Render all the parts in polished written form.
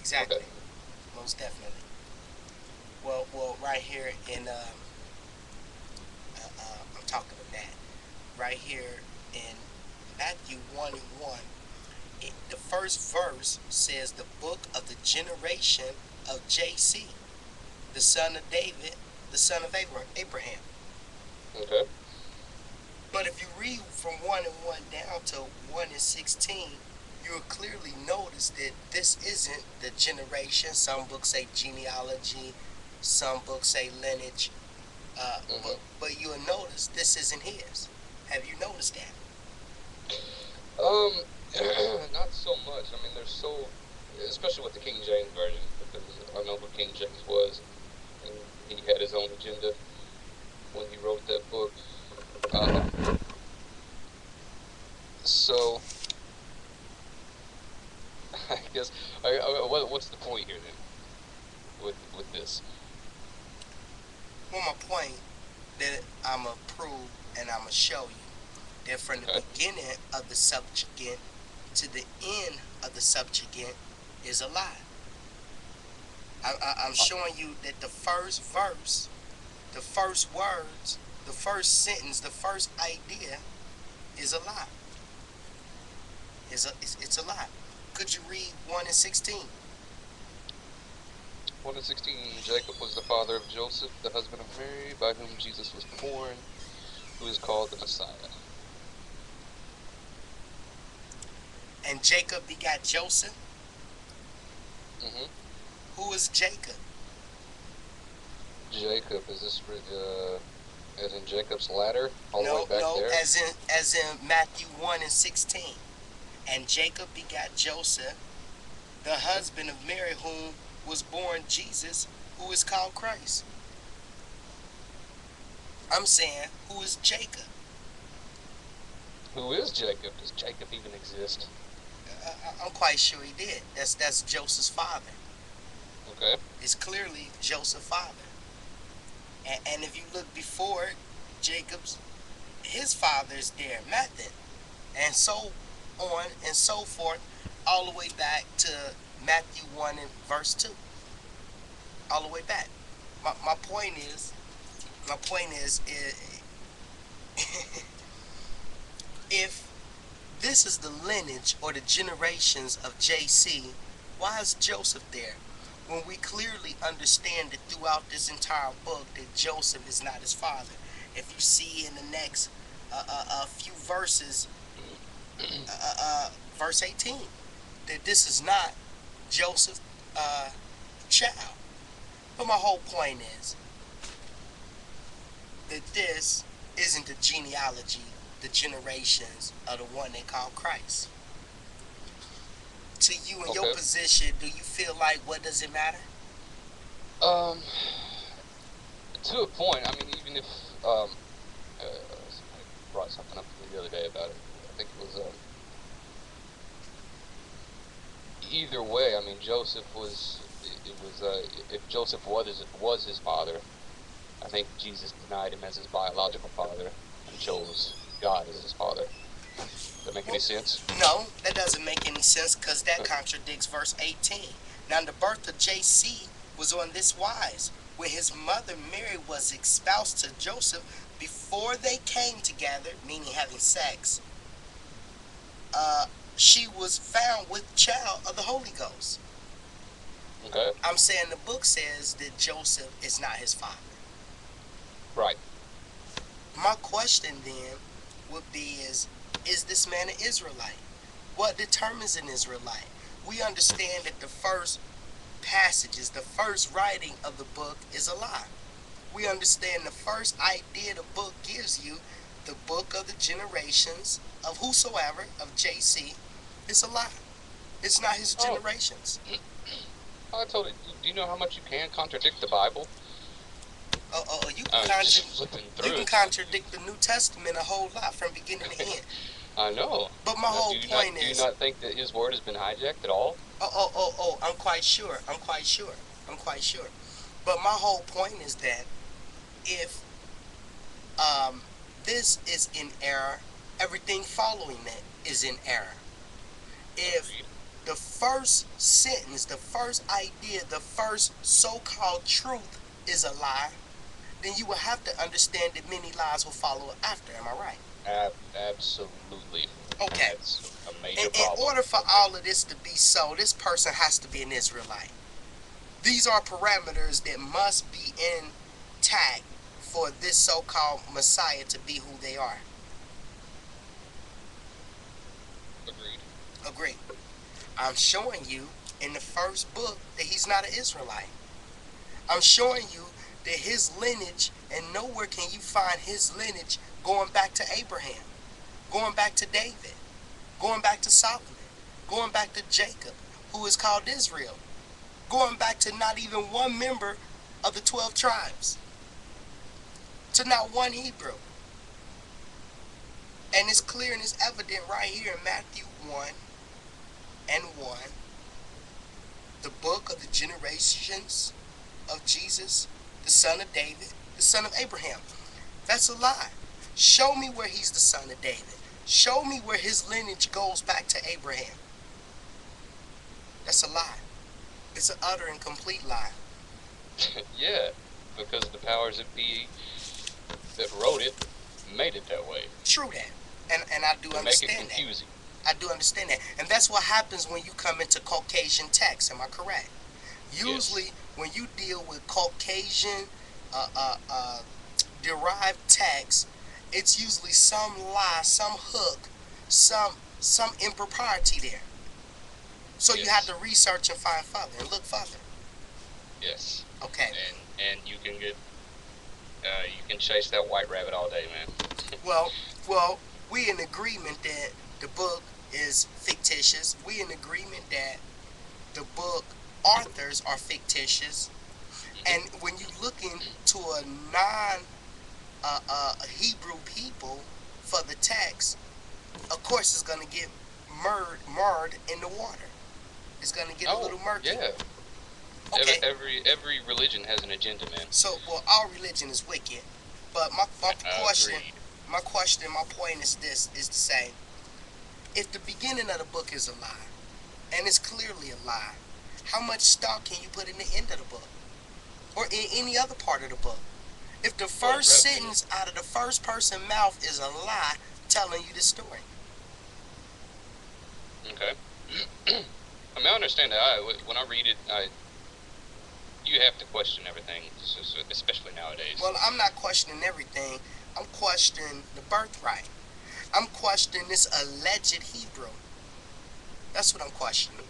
Exactly. Okay. Most definitely. Well, right here in I'm talking to Matt. Right here in Matthew 1:1, the first verse says the book of the generation of JC, the son of David, the son of Abraham. Okay. But if you read from 1:1 down to 1:16, you'll clearly notice that this isn't the generation. Some books say genealogy, some books say lineage. Mhm. But you'll notice this isn't his. Have you noticed that? Um, not so much. I mean, there's so, especially with the King James version, because I know who King James was, and he had his own agenda when he wrote that book. Um, so I guess what's the point here then with this? Well, my point that I'm gonna prove and I'm gonna show you that from the Okay. beginning of the subjugant to the end of the subjugant is a lie. I'm showing you that the first verse, the first words, the first sentence, the first idea is a lie. It's a lie. Could you read 1:16? 1:16, Jacob was the father of Joseph, the husband of Mary, by whom Jesus was born, who is called the Messiah. And Jacob begot Joseph. Hmm. Who is Jacob? Jacob, is this as in Jacob's ladder, all the way No, back no, there? as in Matthew 1:16. And Jacob begot Joseph, the Hmm. husband of Mary, whom was born Jesus, who is called Christ. I'm saying, who is Jacob? Who is Jacob? Does Jacob even exist? I'm quite sure he did. That's Joseph's father. Okay. It's clearly Joseph's father. And if you look before it, Jacob's his father is there, Method, and so on and so forth, all the way back to Matthew 1 and verse 2, all the way back. My point is, my point is if this is the lineage or the generations of JC, why is Joseph there? When we clearly understand that throughout this entire book that Joseph is not his father. If you see in the next few verses, verse 18, that this is not Joseph's child. But my whole point is that this isn't the genealogy, the generations of the one they call Christ. To you in your Okay. position, do you feel like what does it matter? Um, to a point. I mean, even if somebody brought something up to me the other day about it, I think it was either way. I mean, Joseph was it was if Joseph was his father, I think Jesus denied him as his biological father and chose God as his father. Does that make any Well, sense? no, that doesn't make any sense because that Uh, contradicts verse 18. Now, the birth of JC was on this wise. When his mother Mary was espoused to Joseph, before they came together, meaning having sex, uh, she was found with child of the Holy Ghost. okay. I'm saying the book says that Joseph is not his father. Right. My question then would be is this man an Israelite? What determines an Israelite? We understand that the first passages, the first writing of the book is a lie. We understand the first idea the book gives you, the book of the generations of whosoever, of JC, is a lie. It's not his Oh, generations. I told you. Do you know how much you can contradict the Bible? You can Just flipping you through can it. contradict the New Testament a whole lot from beginning to end. I know. But my Do whole you not point do you is, not think that his word has been hijacked at all? I'm quite sure. I'm quite sure. I'm quite sure. But my whole point is that if um, this is in error, everything following it is in error. If Agreed. the first sentence, the first idea, the first so-called truth is a lie, then you will have to understand that many lies will follow after. Am I right? Absolutely. Okay. That's a major In problem. order for all of this to be so, this person has to be an Israelite. These are parameters that must be intact for this so-called Messiah to be who they are. Agreed. Agreed. I'm showing you in the first book that he's not an Israelite. I'm showing you that his lineage, and nowhere can you find his lineage going back to Abraham, going back to David, going back to Solomon, going back to Jacob, who is called Israel, going back to not even one member of the 12 tribes, to not one Hebrew. And it's clear and it's evident right here in Matthew 1 and 1, the book of the generations of Jesus, the son of David, the son of Abraham. That's a lie. Show me where he's the son of David. Show me where his lineage goes back to Abraham. That's a lie. It's an utter and complete lie. Yeah, because the powers that be that wrote it made it that way. True that. And I do understand make it confusing. that. I do understand that. And that's what happens when you come into Caucasian texts. Am I correct? Usually, yes, when you deal with Caucasian derived text, it's usually some lie, some hook, some impropriety there. So yes, you have to research and find further and look further. Yes. Okay. And you can get you can chase that white rabbit all day, man. well, we in agreement that the book is fictitious. We in agreement that the book authors are fictitious. And when you look into a non-Hebrew people for the text, of course it's going to get marred in the water. It's going to get a little murky. Yeah. Okay. Every religion has an agenda, man. So, well, our religion is wicked. But my question, my point is this: is to say, if the beginning of the book is a lie, and it's clearly a lie, how much stock can you put in the end of the book, or in any other part of the book? If the first sentence out of the first person's mouth is a lie telling you the story. Okay. I mean, I understand that. When I read it, you have to question everything, especially nowadays. Well, I'm not questioning everything. I'm questioning the birthright. I'm questioning this alleged Hebrew. That's what I'm questioning.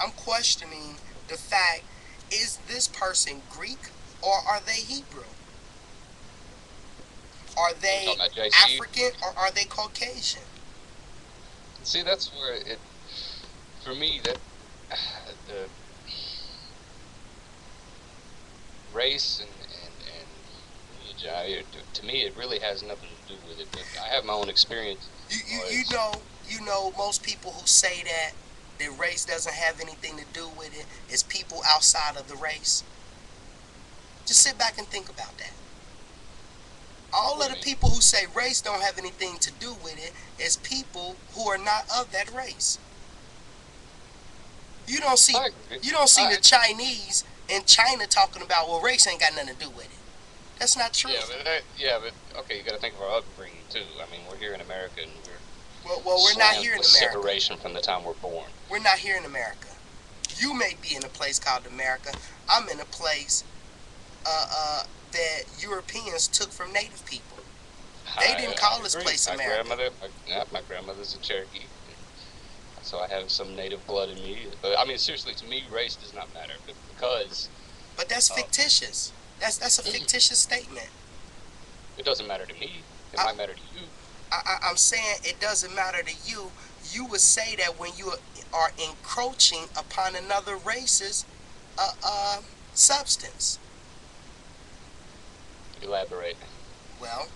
I'm questioning the fact, is this person Greek or are they Hebrew? Are they African or are they Caucasian? See, that's where it, for me, that the race and to me, it really has nothing to do with it. But I have my own experience. You know, most people who say that race doesn't have anything to do with it is people outside of the race. Just sit back and think about that. All of the people who say race don't have anything to do with it is people who are not of that race. You don't see the Chinese in China talking about, well, race ain't got nothing to do with it. That's not true. Yeah, but okay, you got to think of our upbringing too. I mean, we're here in America, and we're not here in America. Separation from the time we're born. We're not here in America. You may be in a place called America. I'm in a place that Europeans took from Native people. They didn't call this place America. My grandmother's a Cherokee, so I have some Native blood in me. But I mean, seriously, to me, race does not matter because. But that's fictitious. That's a fictitious statement. It doesn't matter to me. It might matter to you. I'm saying it doesn't matter to you. You would say that when you are encroaching upon another race's substance. Elaborate. Well,